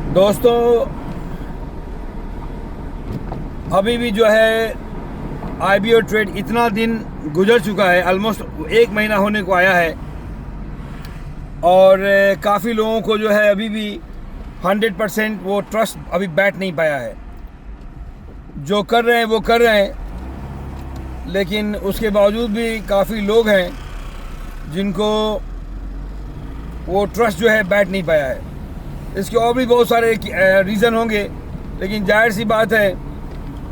दोस्तों, अभी भी जो है आईबीओ ट्रेड इतना दिन गुजर चुका है, ऑलमोस्ट 1 महीना होने को आया है और काफ़ी लोगों को जो है अभी भी 100% वो ट्रस्ट अभी बैठ नहीं पाया है। जो कर रहे हैं वो कर रहे हैं, लेकिन उसके बावजूद भी काफ़ी लोग हैं जिनको वो ट्रस्ट जो है बैठ नहीं पाया है। इसके और भी बहुत सारे रीज़न होंगे, लेकिन जाहिर सी बात है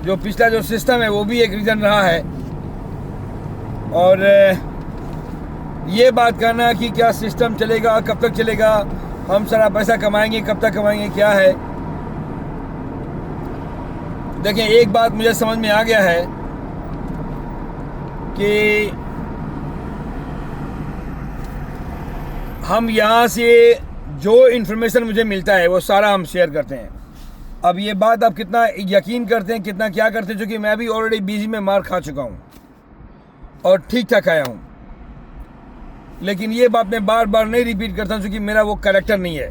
जो पिछला जो सिस्टम है वो भी एक रीज़न रहा है। और ये बात करना कि क्या सिस्टम चलेगा, कब तक चलेगा, हम सारा पैसा कमाएंगे, कब तक कमाएंगे, क्या है। देखिए, एक बात मुझे समझ में आ गया है कि हम यहाँ से जो इन्फॉर्मेशन मुझे मिलता है वो सारा हम शेयर करते हैं। अब ये बात आप कितना यकीन करते हैं, कितना क्या करते हैं, क्योंकि मैं भी ऑलरेडी बीजी में मार खा चुका हूँ और ठीक ठाक आया हूँ। लेकिन ये बात मैं बार बार नहीं रिपीट करता हूँ, क्योंकि मेरा वो कैरेक्टर नहीं है।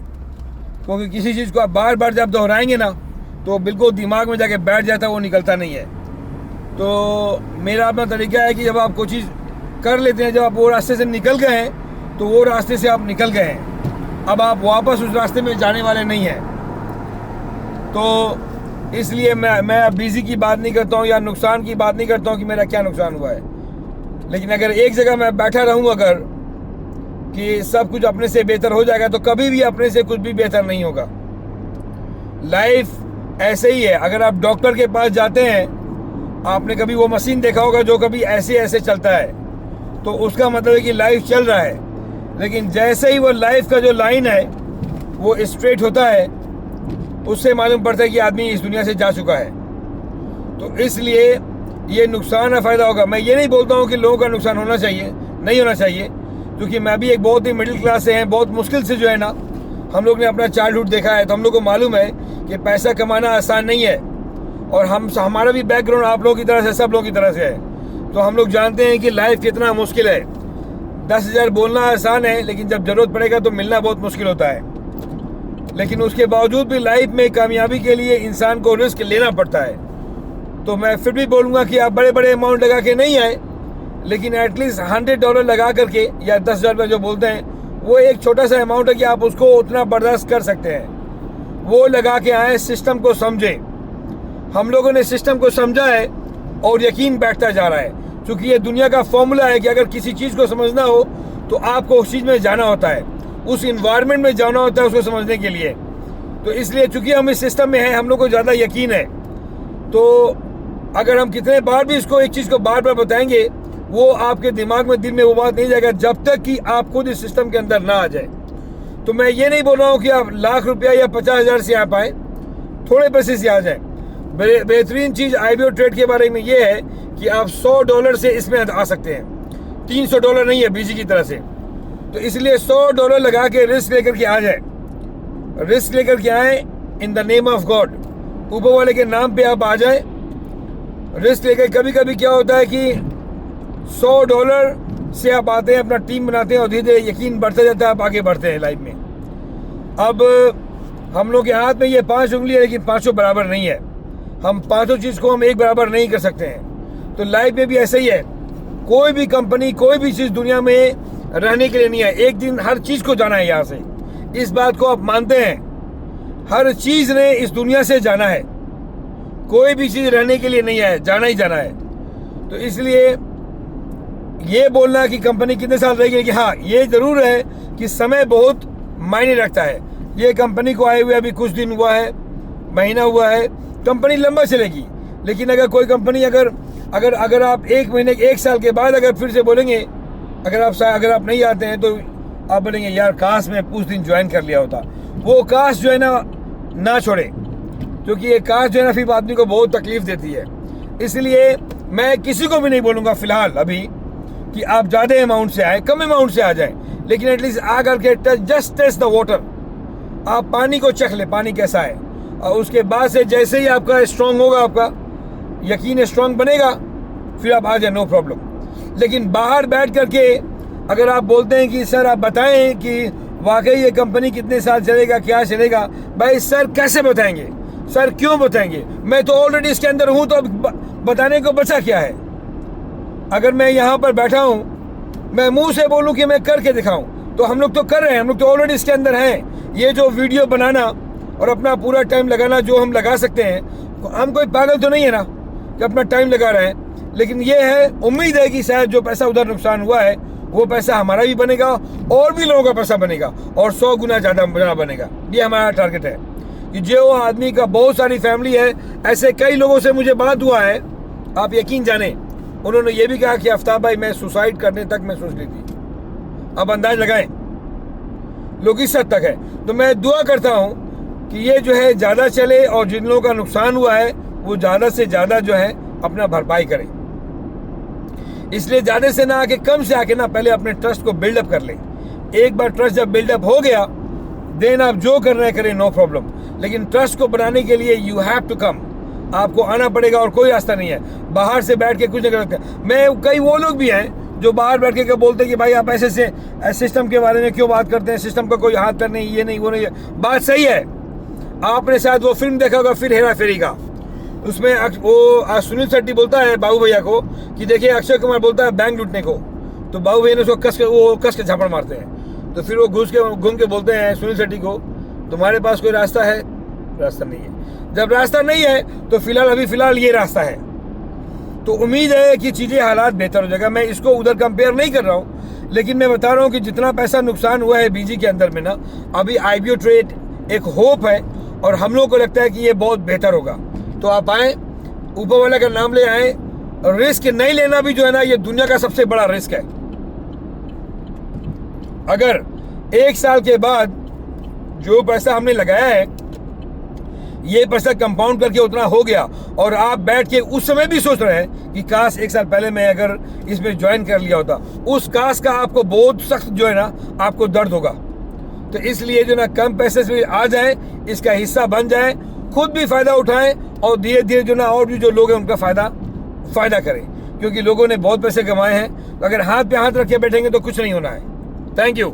क्योंकि किसी चीज़ को आप बार बार जब दोहराएंगे ना तो बिल्कुल दिमाग में जाके बैठ जाता है, वो निकलता नहीं है। तो मेरा अपना तरीका है कि जब आप कोई चीज़ कर लेते हैं, जब आप वो रास्ते से निकल गए हैं तो वो रास्ते से आप निकल गए हैं, अब आप वापस उस रास्ते में जाने वाले नहीं हैं। तो इसलिए मैं अब बिजी की बात नहीं करता हूँ या नुकसान की बात नहीं करता हूँ कि मेरा क्या नुकसान हुआ है। लेकिन अगर एक जगह मैं बैठा रहूँ अगर कि सब कुछ अपने से बेहतर हो जाएगा, तो कभी भी अपने से कुछ भी बेहतर नहीं होगा। लाइफ ऐसे ही है। अगर आप डॉक्टर के पास जाते हैं, आपने कभी वो मशीन देखा होगा जो कभी ऐसे ऐसे चलता है, तो उसका मतलब है कि लाइफ चल रहा है। लेकिन जैसे ही वो लाइफ का जो लाइन है वो स्ट्रेट होता है, उससे मालूम पड़ता है कि आदमी इस दुनिया से जा चुका है। तो इसलिए ये नुकसान है, फ़ायदा होगा। मैं ये नहीं बोलता हूँ कि लोगों का नुकसान होना चाहिए, नहीं होना चाहिए, क्योंकि मैं भी एक बहुत ही मिडिल क्लास से हैं, बहुत मुश्किल से जो है ना हम लोग ने अपना चाइल्डहुड देखा है, तो हम लोग को मालूम है कि पैसा कमाना आसान नहीं है। और हमारा भी बैकग्राउंड आप लोगों की तरह से, सब लोगों की तरह से है, तो हम लोग जानते हैं कि लाइफ कितना मुश्किल है। 10,000 बोलना आसान है, लेकिन जब ज़रूरत पड़ेगा तो मिलना बहुत मुश्किल होता है। लेकिन उसके बावजूद भी लाइफ में कामयाबी के लिए इंसान को रिस्क लेना पड़ता है। तो मैं फिर भी बोलूँगा कि आप बड़े बड़े अमाउंट लगा के नहीं आए, लेकिन एटलीस्ट $100 लगा करके या 10,000 रुपये जो बोलते हैं, वो एक छोटा सा अमाउंट है कि आप उसको उतना बर्दाश्त कर सकते हैं। वो लगा के आए, सिस्टम को समझे। हम लोगों ने सिस्टम को समझा है और यकीन बैठता जा रहा है, क्योंकि ये दुनिया का फॉर्मूला है कि अगर किसी चीज़ को समझना हो तो आपको उस चीज़ में जाना होता है, उस इन्वायरमेंट में जाना होता है उसको समझने के लिए। तो इसलिए चूंकि हम इस सिस्टम में हैं, हम लोग को ज़्यादा यकीन है। तो अगर हम कितने बार भी इसको एक चीज़ को बार बार बताएंगे, वो आपके दिमाग में, दिल में वो बात नहीं जाएगा जब तक कि आप खुद इस सिस्टम के अंदर ना आ जाए। तो मैं ये नहीं बोल रहा हूँ कि आप लाख रुपया या 50,000 से आ पाए, थोड़े पैसे से आ जाए। बेहतरीन चीज़ आईबीओ ट्रेड के बारे में ये है कि आप $100 से इसमें आ सकते हैं, $300 नहीं है बीजी की तरह से। तो इसलिए $100 लगा के रिस्क लेकर के आ जाए, रिस्क लेकर के आए in the name of God, ऊपर वाले के नाम पे आप आ जाए। रिस्क लेकर कभी कभी क्या होता है कि $100 से आप आते हैं, अपना टीम बनाते हैं और धीरे धीरे यकीन बढ़ता जाता है, आप आगे बढ़ते हैं लाइफ में। अब हम लोग के हाथ में ये 5 उंगली है, लेकिन पाँचों बराबर नहीं है। हम पाँचों चीज़ को हम एक बराबर नहीं कर सकते हैं। तो लाइफ में भी ऐसा ही है। कोई भी कंपनी, कोई भी चीज़ दुनिया में रहने के लिए नहीं है। एक दिन हर चीज़ को जाना है यहाँ से, इस बात को आप मानते हैं? हर चीज़ ने इस दुनिया से जाना है, कोई भी चीज़ रहने के लिए नहीं है, जाना ही जाना है। तो इसलिए ये बोलना कि कंपनी कितने साल रहेगी, कि हाँ ये ज़रूर है कि समय बहुत मायने रखता है। ये कंपनी को आए हुए अभी कुछ दिन हुआ है, महीना हुआ है, कंपनी लंबा चलेगी। लेकिन अगर कोई कंपनी अगर आप 1 महीने, 1 साल के बाद अगर फिर से बोलेंगे, अगर आप नहीं आते हैं, तो आप बोलेंगे यार काश मैं कुछ दिन ज्वाइन कर लिया होता। वो काश जो है ना छोड़े, क्योंकि ये काश जो है ना फिर आदमी को बहुत तकलीफ देती है। इसलिए मैं किसी को भी नहीं बोलूँगा फ़िलहाल अभी कि आप ज़्यादा अमाउंट से आए, कम अमाउंट से आ जाएं, लेकिन एटलीस्ट आ करके जस्ट टेस्ट द वाटर। आप पानी को चख ले, पानी कैसा है, और उसके बाद से जैसे ही आपका स्ट्रांग होगा, आपका यकीन स्ट्रांग बनेगा, फिर आप आ जाए, नो प्रॉब्लम। लेकिन बाहर बैठ करके अगर आप बोलते हैं कि सर आप बताएं कि वाकई ये कंपनी कितने साल चलेगा, क्या चलेगा, भाई सर कैसे बताएंगे, सर क्यों बताएंगे? मैं तो ऑलरेडी इसके अंदर हूं, तो अब बताने को बचा क्या है? अगर मैं यहाँ पर बैठा हूं, मैं मुंह से बोलूं कि मैं करके दिखाऊं, तो हम लोग तो कर रहे हैं, हम लोग तो ऑलरेडी इसके अंदर हैं। ये जो वीडियो बनाना और अपना पूरा टाइम लगाना जो हम लगा सकते हैं, हम कोई पागल तो नहीं है ना कि अपना टाइम लगा रहे हैं। लेकिन ये है, उम्मीद है कि शायद जो पैसा उधर नुकसान हुआ है वो पैसा हमारा भी बनेगा और भी लोगों का पैसा बनेगा और 100 गुना ज़्यादा बनेगा। ये हमारा टारगेट है कि जो आदमी का बहुत सारी फैमिली है, ऐसे कई लोगों से मुझे बात हुआ है, आप यकीन जाने, उन्होंने ये भी कहा कि आफ्ताब भाई मैं सुसाइड करने तक मैं सोच ली थी। अब अंदाज लगाएं लोग इस हद तक है। तो मैं दुआ करता हूँ कि ये जो है ज़्यादा चले और जिन लोगों का नुकसान हुआ है वो ज़्यादा से ज़्यादा जो है अपना भरपाई करें। इसलिए ज़्यादा से ना आके कम से आके ना पहले अपने ट्रस्ट को बिल्डअप कर लें। एक बार ट्रस्ट जब बिल्डअप हो गया, देन आप जो कर रहे हैं करें, नो प्रॉब्लम। लेकिन ट्रस्ट को बनाने के लिए यू हैव टू कम, आपको आना पड़ेगा और कोई रास्ता नहीं है। बाहर से बैठ के कुछ नहीं कर सकते। मैं कई वो लोग भी हैं जो बाहर बैठ के बोलते हैं कि भाई आप ऐसे से सिस्टम के बारे में क्यों बात करते हैं, सिस्टम का कोई हाथ पैर नहीं, ये नहीं वो नहीं है। बात सही है। आपने शायद वो फिल्म देखा होगा फिर हेरा फेरी का, उसमें वो सुनील शेट्टी बोलता है बाबू भैया को कि देखिए अक्षय कुमार बोलता है बैंक लूटने को, तो बाबू भैया ने उसको कस के झापड़ मारते हैं। तो फिर वो घूम के बोलते हैं सुनील शेट्टी को, तुम्हारे पास कोई रास्ता है? रास्ता नहीं है। जब रास्ता नहीं है तो अभी फिलहाल ये रास्ता है। तो उम्मीद है कि चीज़ें हालात बेहतर हो जाएगा। मैं इसको उधर कंपेयर नहीं कर रहा हूँ, लेकिन मैं बता रहा हूँ कि जितना पैसा नुकसान हुआ है बीजी के अंदर में ना, अभी IPO ट्रेड एक होप है और हम लोग को लगता है कि ये बहुत बेहतर होगा। तो आप आए, ऊपर वाले का नाम ले आए। रिस्क नहीं लेना भी जो है ना, ये दुनिया का सबसे बड़ा रिस्क है। अगर 1 साल के बाद जो पैसा हमने लगाया है, ये पैसा कंपाउंड करके उतना हो गया और आप बैठ के उस समय भी सोच रहे हैं कि काश 1 साल पहले मैं अगर इसमें ज्वाइन कर लिया होता, उस काश का आपको बहुत सख्त जो है ना आपको दर्द होगा। तो इसलिए जो ना कम पैसे से आ जाए, इसका हिस्सा बन जाए, खुद भी फायदा उठाएं और धीरे धीरे जो ना और भी जो लोग हैं उनका फायदा करें, क्योंकि लोगों ने बहुत पैसे कमाए हैं। अगर हाथ पे हाथ रख के बैठेंगे तो कुछ नहीं होना है। Thank you.